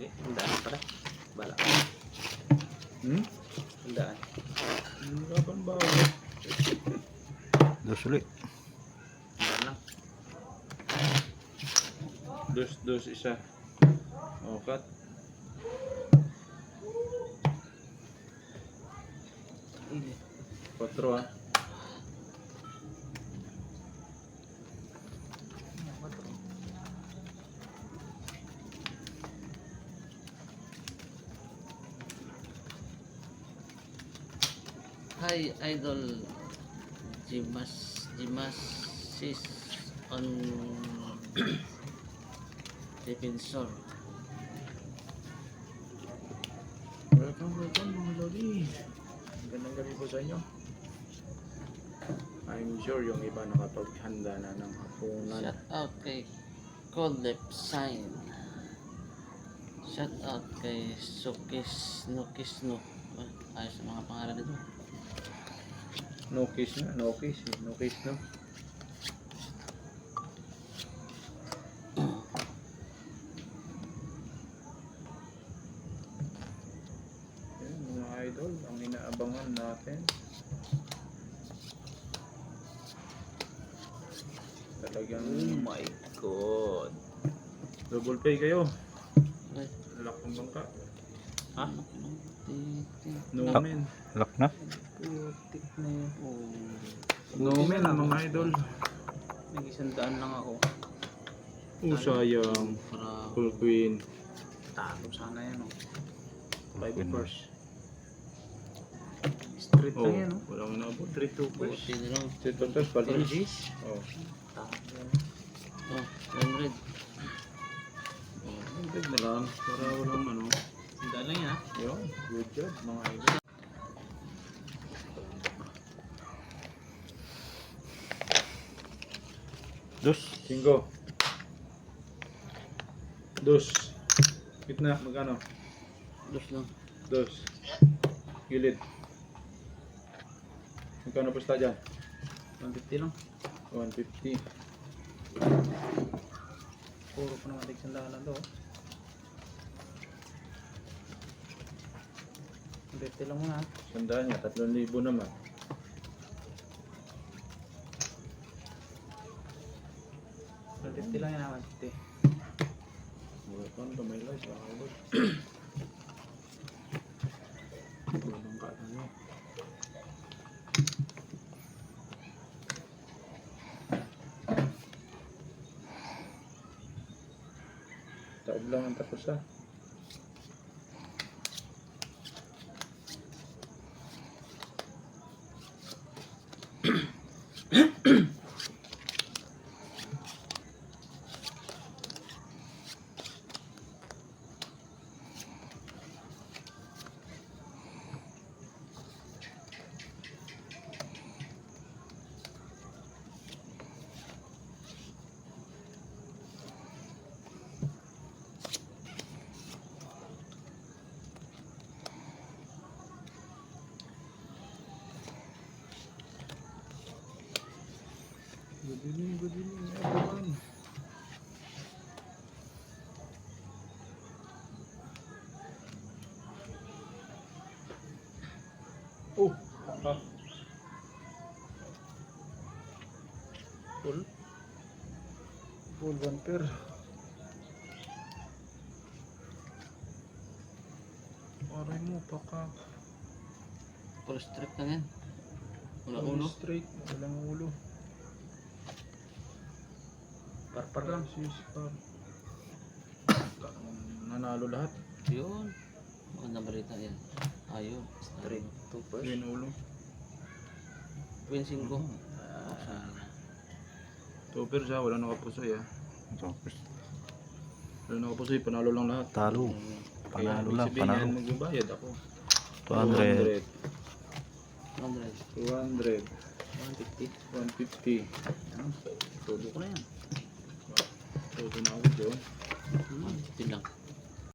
Hindi, handaan pala. Bala. Handaan. Kapan ba? Dos ulit. Handaan lang. Dos isa. Oh, cut. Hindi. 4 ah. Hi, Idol Gimasis on Defensor. Welcome mga lodi. Magandang gabi po sa inyo. I'm sure yung iba nakapaghanda na ng hapunan. Shout out kay Colep Sign. Shout out kay Sukis Nukisno. Ayos sa mga pangalan dito. No kiss na, no kiss. No kiss no. Yan, mga idol, ang inaabangan natin. Talagang my God. double pay kayo. Ay, Lock ng bangka. ha? No Ah. men. Lock na. Putik na yun. No men mga idol. Nag-100 lang ako. Oh sayang. Para Full queen. talo sana yan, oh. 5 Queen first. Street Oh, lang yan, oh. walang inabot. 3-2 first. Buti na lang. 3-2 first. Palis. Oh. Talo yan. Oh, 100. Hindi na lang. Para walang ano. Handa lang yan, ha? Yun. Good job mga idol. Dos. 5. Dos. Gitna. Magkano? Dos lang. Dos. Gilid. Magkano pusta dyan? 150 lang. 150. Puro pa naman tigsandahan lang to, oh. 150 lang muna, ha? Sandaan niya. 3,000 naman. Lang yan, ha? 150. Bukan kamay lang sa agad. Walang katanya. Taob lang ang tapos ha. Good evening everyone. Oh, full one pair. Aray mo, paka. Puro straight lang yan. Wala ulo. Straight, walang ulo. Parpar lang. Sispar. Nanalo lahat. Yun. Magandang balita yan. Ayun. Straight. 2 first. Green ulo. Queen 5. Topper siya, wala nakapusoy ah. Tapos Wala nakapusoy, panalo lang lahat. talo. Panalo lang, Kaya, panalo. ibig sabihin, magbabayad ako. 200. 100. 200. 150. 150. Todo ko na yan. Todo na ako dyan. 150 lang.